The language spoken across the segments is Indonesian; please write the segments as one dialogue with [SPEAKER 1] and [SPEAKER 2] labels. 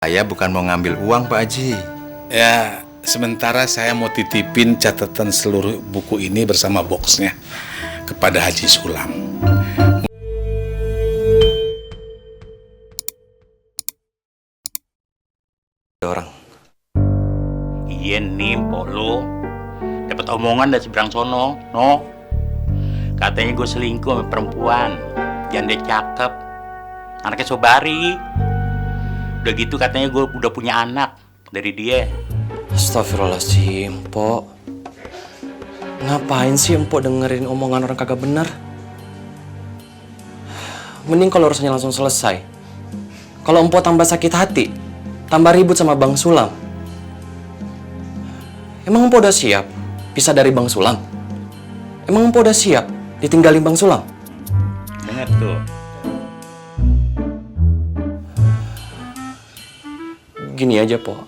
[SPEAKER 1] Saya bukan mau ngambil uang, Pak Haji.
[SPEAKER 2] Ya, sementara saya mau titipin catatan seluruh buku ini bersama boxnya kepada Haji Sulam.
[SPEAKER 1] Orang.
[SPEAKER 3] Iya nih, mpok lu dapat omongan dari seberang sono, no. Katanya gue selingkuh sama perempuan, janda cakep, anaknya Sobari. Udah gitu katanya gue udah punya anak dari dia.
[SPEAKER 4] Astagfirullahaladzim, Mpok. Ngapain sih Mpok dengerin omongan orang kagak benar? Mending kalau urusannya langsung selesai. Kalau Mpok tambah sakit hati, tambah ribut sama Bang Sulam. Emang Mpok udah siap pisah dari Bang Sulam? Emang Mpok udah siap ditinggalin Bang Sulam?
[SPEAKER 3] Dengar tuh.
[SPEAKER 4] Gini aja, Pok.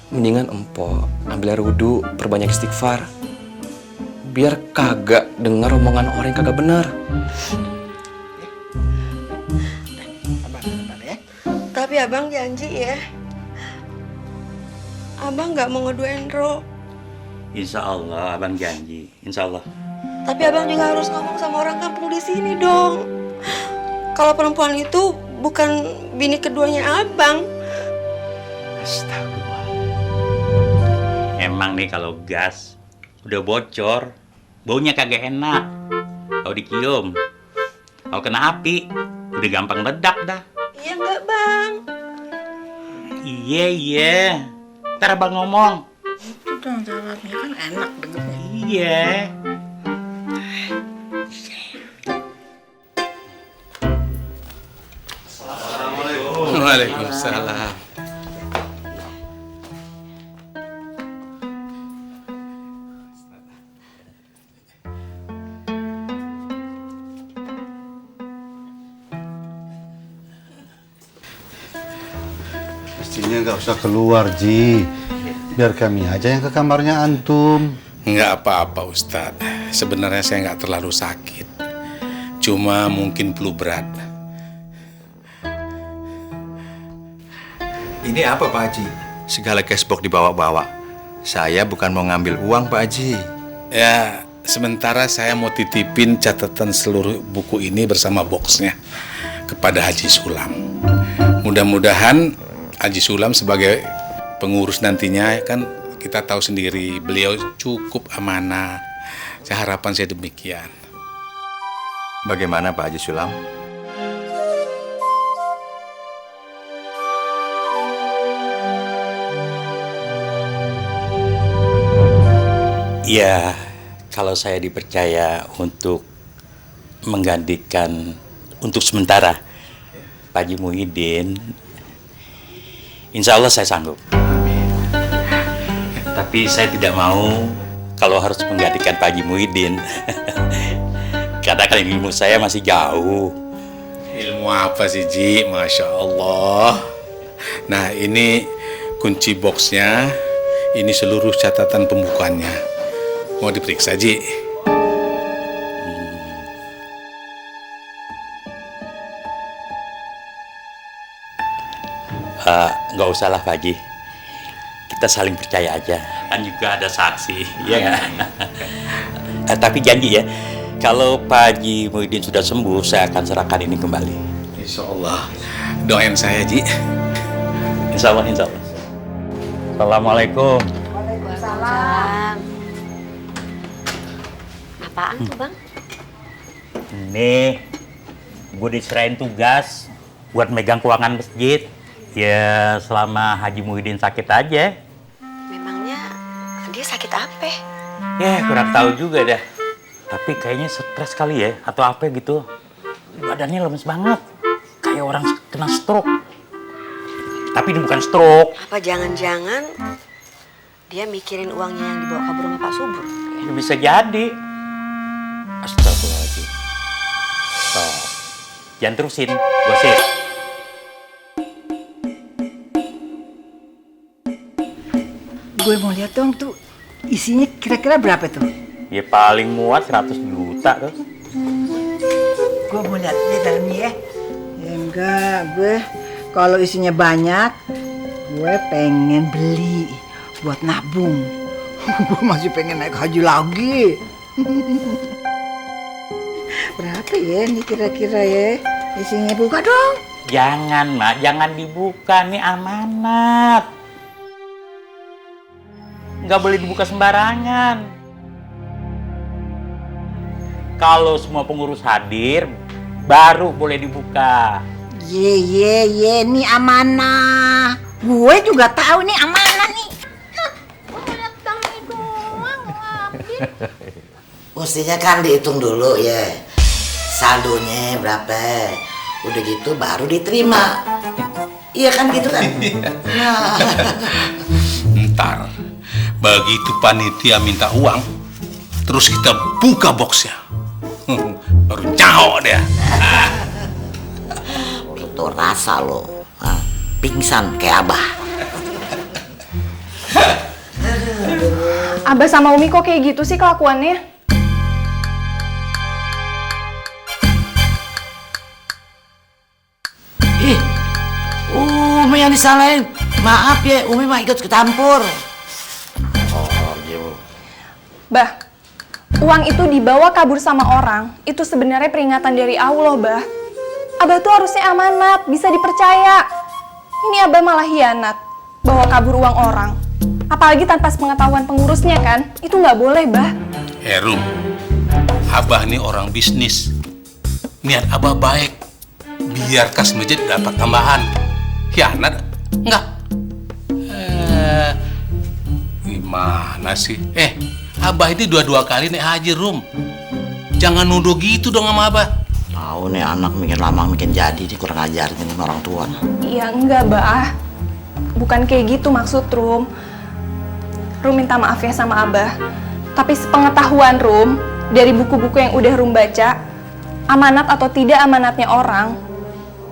[SPEAKER 4] Mendingan Empok ambil air wudhu, perbanyak istighfar. Biar kagak dengar omongan orang yang kagak benar.
[SPEAKER 5] Tapi abang janji ya, abang nggak mau ngeduain Ro.
[SPEAKER 3] Insya Allah, abang janji. Insya Allah.
[SPEAKER 5] Tapi abang juga harus ngomong sama orang kampung di sini dong. Kalau perempuan itu bukan bini keduanya abang.
[SPEAKER 3] Astagfirullah. Emang nih kalau gas udah bocor, baunya kagak enak. Kalau dicium, kalau kena api, udah gampang ledak dah.
[SPEAKER 5] Iya nggak bang?
[SPEAKER 3] Iya. Ntar abang ngomong.
[SPEAKER 5] Itu dong jawabnya kan enak dengernya.
[SPEAKER 3] Iya.
[SPEAKER 2] Waalaikumsalam.
[SPEAKER 6] Mestinya nggak usah keluar, Ji. Biar kami aja yang ke kamarnya antum.
[SPEAKER 2] Nggak apa-apa, Ustadz. Sebenarnya saya nggak terlalu sakit. Cuma mungkin flu berat.
[SPEAKER 1] Ini apa, Pak Haji? Segala cashbox dibawa-bawa. Saya bukan mau ngambil uang, Pak Haji.
[SPEAKER 2] Ya, sementara saya mau titipin catatan seluruh buku ini bersama boxnya kepada Haji Sulam. Mudah-mudahan Haji Sulam sebagai pengurus nantinya, kan kita tahu sendiri beliau cukup amanah. Harapan saya demikian.
[SPEAKER 1] Bagaimana Pak Haji Sulam?
[SPEAKER 3] Ya, kalau saya dipercaya untuk menggantikan untuk sementara Pak Haji Muhyiddin, insya Allah saya sanggup. Tapi saya tidak mau kalau harus menggantikan Pak Haji Muhyiddin. Karena kan ilmu saya masih jauh.
[SPEAKER 2] Ilmu apa sih, Ji? Masya Allah. Nah, ini kunci boxnya. Ini seluruh catatan pembukuannya. Mau diperiksa, Ji?
[SPEAKER 3] Nggak usah lah Pak Haji. Kita saling percaya aja. Kan juga ada saksi, ya nggak? Tapi janji ya, kalau Pak Haji Muhyiddin sudah sembuh, saya akan serahkan ini kembali.
[SPEAKER 2] Insya Allah. Doain saya, Ji.
[SPEAKER 3] Insya Allah, insya Allah. Assalamualaikum.
[SPEAKER 5] Waalaikumsalam. Apaan tuh bang?
[SPEAKER 3] Nih, gue diserahin tugas buat megang keuangan masjid. Ya, selama Haji Muhyiddin sakit aja.
[SPEAKER 5] Memangnya dia sakit apa?
[SPEAKER 3] Ya, kurang tahu juga dah. Tapi kayaknya stres kali ya, atau apa gitu. Badannya lemes banget. Kayak orang kena stroke. Tapi ini bukan stroke.
[SPEAKER 5] Apa jangan-jangan dia mikirin uangnya yang dibawa kabur sama Pak Subur?
[SPEAKER 3] Ya, bisa jadi. Astagfirullahaladzim. Stop. Jangan terusin, gosip.
[SPEAKER 7] Gue mau lihat dong tuh isinya kira-kira berapa tuh?
[SPEAKER 3] Ya paling muat 100 juta tuh.
[SPEAKER 7] Gue mau lihat di dalamnya ya. Ya enggak, gue Kalau isinya banyak, gue pengen beli buat nabung. Gue masih pengen naik haji lagi. Berapa ya nih kira-kira ya? Isinya buka dong.
[SPEAKER 3] Jangan, Mak. Jangan dibuka. Nih amanat. Nggak boleh dibuka sembarangan. Kalau semua pengurus hadir, baru boleh dibuka.
[SPEAKER 7] Ye, ini amanah. Gue juga tahu nih amanah nih.
[SPEAKER 8] Mestinya kan dihitung dulu ya, saldonya berapa. Udah gitu baru diterima. Iya kan gitu kan? Nah.
[SPEAKER 2] Ntar begitu panitia minta uang, terus kita buka boxnya, baru nyaho deh.
[SPEAKER 8] Itu rasa lo, pingsan kayak Abah.
[SPEAKER 9] Abah sama Umi kok kayak gitu sih kelakuannya?
[SPEAKER 8] Ih, Umi yang disalahin. Maaf ya, Umi mah ikut kecampur. Oh, gitu.
[SPEAKER 9] Bah, uang itu dibawa kabur sama orang, itu sebenarnya peringatan dari Allah, Bah. Abah tuh harusnya amanat, bisa dipercaya. Ini Abah malah hianat, bawa kabur uang orang. Apalagi tanpa sepengetahuan pengurusnya kan, itu nggak boleh, Bah.
[SPEAKER 2] Rum, Abah nih orang bisnis. Niat Abah baik, biar kas masjid dapat tambahan. Hianat? Enggak. Gimana sih? Abah ini dua kali naik haji, Rum. Jangan nuduh gitu dong sama Abah.
[SPEAKER 8] Tahu nih anak mikir lama mikir jadi, nih kurang ajar nih orang tua.
[SPEAKER 9] Iya enggak, Bah. Bukan kayak gitu maksud Rum. Rum minta maaf ya sama Abah. Tapi sepengetahuan Rum, dari buku-buku yang udah Rum baca, amanat atau tidak amanatnya orang,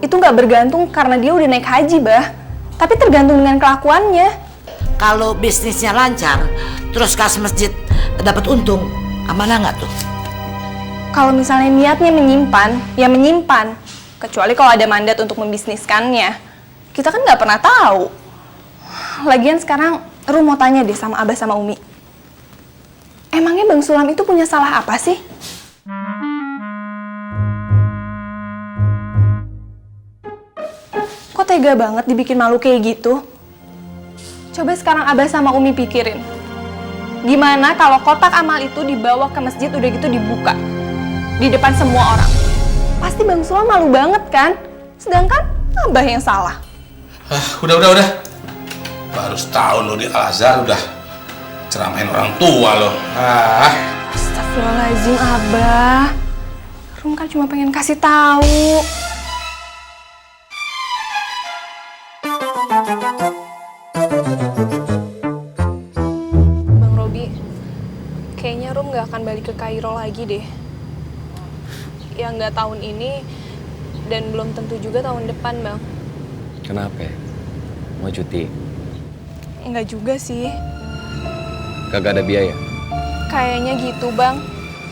[SPEAKER 9] itu nggak bergantung karena dia udah naik haji, Bah. Tapi tergantung dengan kelakuannya.
[SPEAKER 8] Kalau bisnisnya lancar, terus kas masjid dapat untung, amanah nggak tuh?
[SPEAKER 9] Kalau misalnya niatnya menyimpan, ya menyimpan. Kecuali kalau ada mandat untuk membisniskannya. Kita kan nggak pernah tahu. Lagian sekarang Rum mau tanya deh sama Abah sama Umi. Emangnya Bang Sulam itu punya salah apa sih? Kok tega banget dibikin malu kayak gitu? Coba sekarang Abah sama Umi pikirin. Gimana kalau kotak amal itu dibawa ke masjid udah gitu dibuka? Di depan semua orang. Pasti Bang Sulam malu banget kan? Sedangkan Abah yang salah.
[SPEAKER 2] Udah. Baru setahun lo di Al-Azhar udah ceramahin orang tua lo.
[SPEAKER 9] Astagfirullahaladzim, Abah. Rum kan cuma pengen kasih tahu. Bang Robi, kayaknya Rum gak akan balik ke Kairo lagi deh. Ya nggak tahun ini dan belum tentu juga tahun depan, Bang.
[SPEAKER 4] Kenapa? Mau cuti?
[SPEAKER 9] Enggak juga sih.
[SPEAKER 4] Kagak ada biaya?
[SPEAKER 9] Kayaknya gitu, Bang.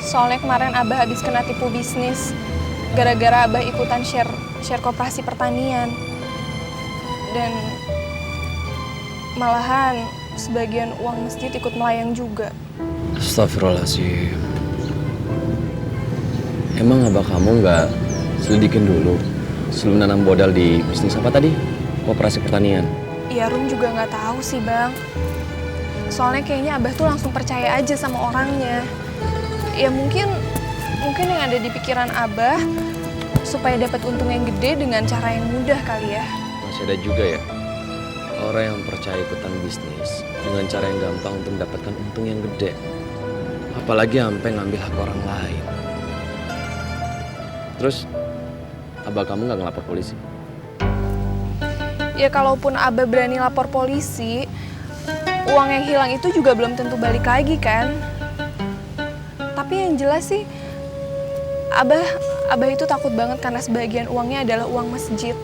[SPEAKER 9] Soalnya kemarin Abah habis kena tipu bisnis. Gara-gara Abah ikutan share koperasi pertanian. Dan malahan sebagian uang masjid ikut melayang juga.
[SPEAKER 4] Astagfirullahaladzim. Emang Abah kamu nggak selidikin dulu sebelum nanam modal di bisnis apa tadi? Koperasi pertanian?
[SPEAKER 9] Ya, Rum juga nggak tahu sih, Bang. Soalnya kayaknya Abah tuh langsung percaya aja sama orangnya. Ya mungkin yang ada di pikiran Abah supaya dapat untung yang gede dengan cara yang mudah kali ya.
[SPEAKER 4] Masih ada juga ya orang yang percaya ikutan bisnis dengan cara yang gampang untuk mendapatkan untung yang gede. Apalagi sampai ngambil hak orang lain. Terus Abah kamu nggak ngelapor polisi?
[SPEAKER 9] Ya kalaupun Abah berani lapor polisi, uang yang hilang itu juga belum tentu balik lagi kan. Tapi yang jelas sih, Abah itu takut banget karena sebagian uangnya adalah uang masjid.